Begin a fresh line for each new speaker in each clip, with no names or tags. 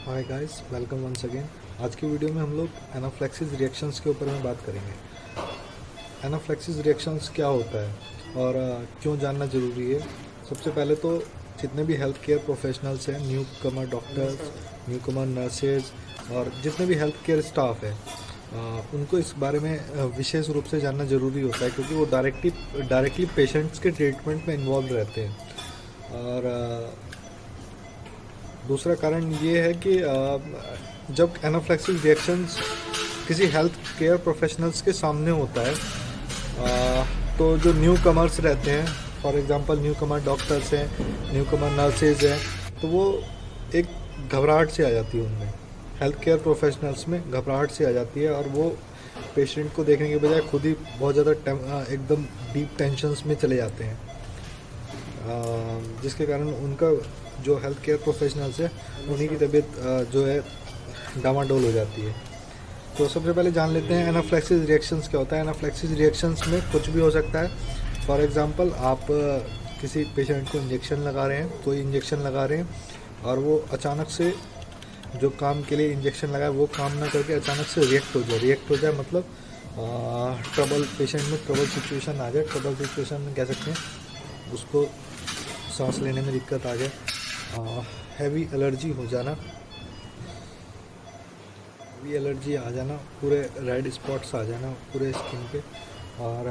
हाय guys, welcome once again. आज की video में हम लोग एनाफ्लेक्सिस रिएक्शंस के ऊपर में बात करेंगे। एनाफ्लेक्सिस रिएक्शंस क्या होता है और क्यों जानना ज़रूरी है। सबसे पहले तो जितने भी हेल्थ केयर प्रोफेशनल्स हैं, न्यू कमर डॉक्टर्स, न्यू कमर नर्सेज और जितने भी हेल्थ केयर स्टाफ है, उनको इस बारे में विशेष रूप से जानना ज़रूरी होता है, क्योंकि वो डायरेक्टली पेशेंट्स के ट्रीटमेंट में इन्वॉल्व रहते हैं। और दूसरा कारण ये है कि जब एनाफ्लेक्सिस रिएक्शंस किसी हेल्थ केयर प्रोफेशनल्स के सामने होता है, तो जो न्यू कमर्स रहते हैं, for example new Qamar doctors हैं, न्यू कमर नर्सेज हैं, तो वो एक घबराहट से आ जाती है उनमें, हेल्थ केयर प्रोफेशनल्स में घबराहट से आ जाती है, और वो पेशेंट को देखने के बजाय खुद ही बहुत ज़्यादा एकदम डीप टेंशन्स में चले जाते हैं, जिसके कारण उनका जो हेल्थ केयर प्रोफेशनल्स है उन्हीं की तबीयत जो है डामाडोल हो जाती है। तो सबसे पहले जान लेते हैं एनाफ्लेक्सिस रिएक्शंस क्या होता है। एनाफ्लेक्सिस रिएक्शंस में कुछ भी हो सकता है। फॉर एग्जांपल, आप किसी पेशेंट को इंजेक्शन लगा रहे हैं, कोई इंजेक्शन लगा रहे हैं, और वो अचानक से जो काम के लिए इंजेक्शन लगा है वो काम ना करके अचानक से रिएक्ट हो जाए मतलब पेशेंट में ट्रबल सिचुएशन आ जाए। ट्रबल सिचुएशन में कह सकते हैं उसको सांस लेने में दिक्कत आ जाए, हैवी एलर्जी हो जाना, हैवी एलर्जी आ जाना, पूरे रेड स्पॉट्स आ जाना पूरे स्किन पे, और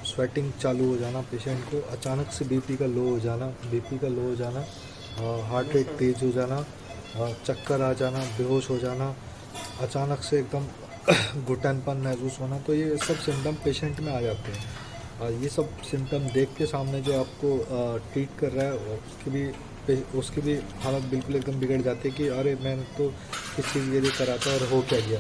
स्वेटिंग चालू हो जाना, पेशेंट को अचानक से बीपी का लो हो जाना, हार्ट रेट तेज़ हो जाना, चक्कर आ जाना, बेहोश हो जाना, अचानक से एकदम घुटनपन महसूस होना। तो ये सब सिम्टम पेशेंट में आ जाते हैं। ये सब सिम्टम देख के सामने जो आपको ट्रीट कर रहा है उसकी भी हालत बिल्कुल एकदम बिगड़ जाती है कि अरे मैंने तो किस चीज़ के लिए करा था और हो क्या गया।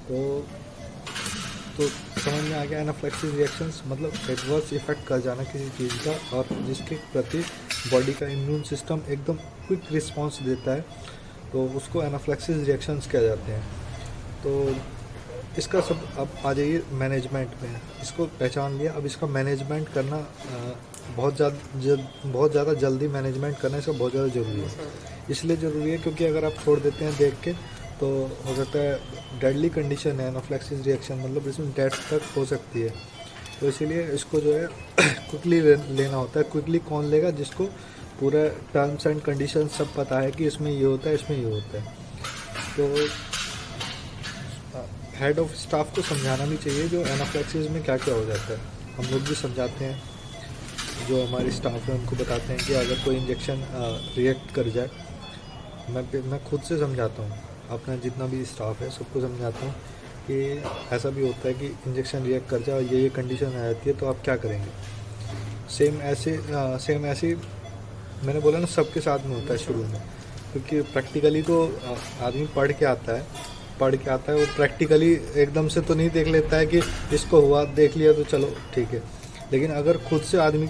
तो समझ में आ गया, एनाफ्लेक्सिस रिएक्शंस मतलब एडवर्स इफेक्ट कर जाना किसी चीज़ का, और जिसके प्रति बॉडी का इम्यून सिस्टम एकदम क्विक रिस्पांस देता है, तो उसको एनाफ्लेक्सिस रिएक्शंस कह जाते हैं। तो इसका सब अब आ जाइए मैनेजमेंट में। इसको पहचान लिया, अब इसका मैनेजमेंट करना बहुत ज़्यादा जल्दी मैनेजमेंट करना इसका बहुत ज़्यादा ज़रूरी है। इसलिए ज़रूरी है क्योंकि अगर आप छोड़ देते हैं देख के, तो हो सकता है डेडली कंडीशन है एनाफ्लेक्सिस रिएक्शन, मतलब इसमें डेथ तक हो सकती है। तो इसीलिए इसको जो है क्विकली लेना होता है। क्विकली कौन लेगा? जिसको पूरा टर्म्स एंड कंडीशन सब पता है कि इसमें ये होता है, इसमें ये होता है। तो हेड ऑफ स्टाफ को समझाना भी चाहिए जो एनाफ्लेक्सिस में क्या क्या हो जाता है। हम लोग भी समझाते हैं, जो हमारे स्टाफ है उनको बताते हैं कि अगर कोई इंजेक्शन रिएक्ट कर जाए, मैं खुद से समझाता हूँ, अपना जितना भी स्टाफ है सबको समझाता हूँ कि ऐसा भी होता है कि इंजेक्शन रिएक्ट कर जाए और ये कंडीशन आ जाती है, तो आप क्या करेंगे। सेम ऐसे मैंने बोला ना, सबके साथ में होता है शुरू में, क्योंकि प्रैक्टिकली तो आदमी पढ़ के आता है, वो प्रैक्टिकली एकदम से तो नहीं देख लेता है कि इसको हुआ, देख लिया तो चलो ठीक है। लेकिन अगर खुद से आदमी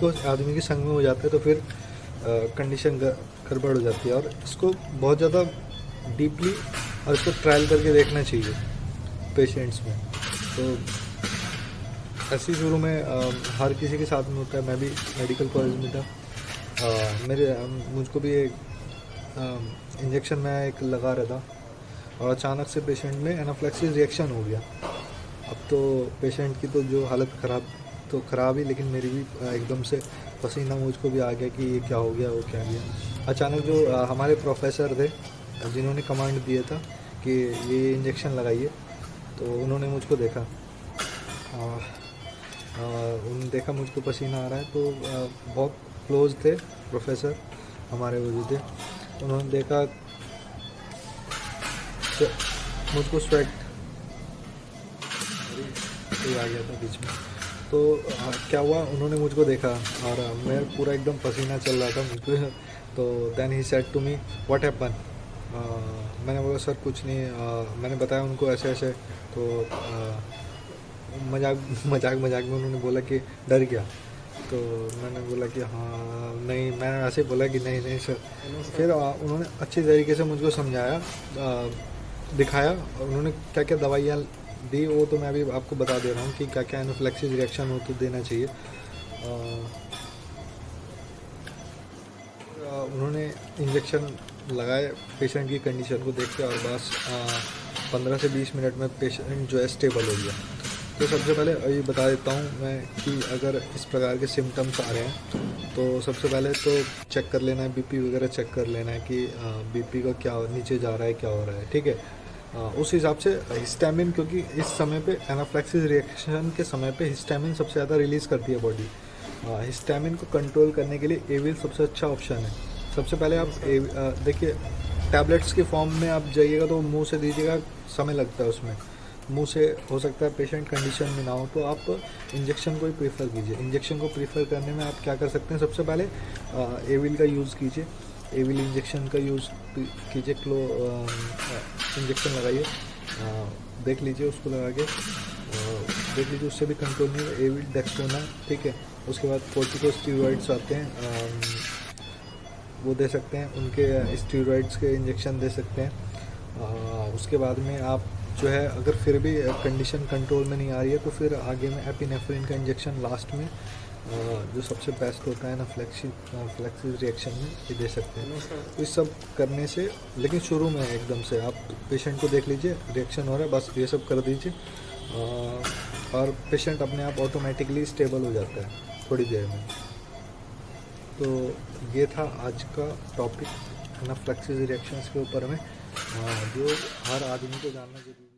की संग में हो जाता है तो फिर कंडीशन गड़बड़ हो जाती है। और इसको बहुत ज़्यादा डीपली और इसको ट्रायल करके देखना चाहिए पेशेंट्स में। तो ऐसे शुरू में हर किसी के साथ में होता है। मैं भी मेडिकल कॉलेज में था, मुझको भी एक इंजेक्शन मैं एक लगा रहा था, और अचानक से पेशेंट में एनाफ्लेक्सिस रिएक्शन हो गया। अब तो पेशेंट की तो जो हालत ख़राब ही, लेकिन मेरी भी एकदम से पसीना मुझको भी आ गया कि ये क्या हो गया, वो क्या गया। अचानक जो हमारे प्रोफेसर थे जिन्होंने कमांड दिया था कि ये इंजेक्शन लगाइए, तो उन्होंने मुझको देखा, उन्होंने देखा मुझको पसीना आ रहा है, तो बहुत क्लोज थे प्रोफेसर हमारे वो जो थे, उन्होंने देखा तो मुझको स्वेट आ गया था बीच में। तो क्या हुआ, उन्होंने मुझको देखा और मैं पूरा एकदम पसीना चल रहा था मुझको। तो then he said to me what happen. मैंने बोला सर कुछ नहीं। मैंने बताया उनको ऐसे ऐसे। तो मजाक में उन्होंने बोला कि डर गया। तो मैंने बोला कि हाँ नहीं, मैंने ऐसे बोला कि नहीं नहीं सर। फिर उन्होंने अच्छी तरीके से मुझको समझाया, दिखाया, और उन्होंने क्या क्या दवाइयाँ दी वो तो मैं अभी आपको बता दे रहा हूँ कि क्या क्या एनाफ्लेक्सिस रिएक्शन हो तो देना चाहिए। उन्होंने इंजेक्शन लगाए पेशेंट की कंडीशन को देख के और बस 15 से 20 मिनट में पेशेंट जो है स्टेबल हो गया। तो सबसे पहले ये बता देता हूँ मैं कि अगर इस प्रकार के सिम्टम्स आ रहे हैं तो सबसे पहले तो चेक कर लेना है, बीपी वगैरह चेक कर लेना है कि बीपी का क्या नीचे जा रहा है, क्या हो रहा है, ठीक है। उस हिसाब से हिस्टामिन, क्योंकि इस समय पे एनाफ्लैक्सिस रिएक्शन के समय पे हिस्टामिन सबसे ज़्यादा रिलीज़ करती है बॉडी। हिस्टामिन को कंट्रोल करने के लिए एविल सबसे अच्छा ऑप्शन है। सबसे पहले आप देखिए, टैबलेट्स के फॉर्म में आप जाइएगा तो मुंह से दीजिएगा, समय लगता है उसमें, मुंह से हो सकता है पेशेंट कंडीशन में ना हो, तो आप इंजेक्शन को ही प्रीफर कीजिए। इंजेक्शन को प्रीफर करने में आप क्या कर सकते हैं, सबसे पहले एविल का यूज़ कीजिए, एविल इंजेक्शन का यूज़ कीजिए, इंजेक्शन लगाइए, देख लीजिए उसको लगा के देख लीजिए, उससे भी कंट्रोल नहीं है, एविल डेक्सटोना, ठीक है। उसके बाद कोर्टिकोस्टेरॉइड्स आते हैं, वो दे सकते हैं, उनके स्टेरॉइड्स के इंजेक्शन दे सकते हैं। उसके बाद में आप जो है अगर फिर भी कंडीशन कंट्रोल में नहीं आ रही है तो फिर आगे में एपिनेफ्रिन का इंजेक्शन लास्ट में जो सबसे बेस्ट होता है एनाफ्लैक्सिस रिएक्शन में, ये दे सकते हैं। तो इस सब करने से, लेकिन शुरू में एकदम से आप पेशेंट को देख लीजिए रिएक्शन हो रहा है, बस ये सब कर दीजिए और पेशेंट अपने आप ऑटोमेटिकली स्टेबल हो जाता है थोड़ी देर में। तो ये था आज का टॉपिक एनाफ्लैक्सिस रिएक्शंस के ऊपर में, जो हर आदमी को जानना जरूरी है।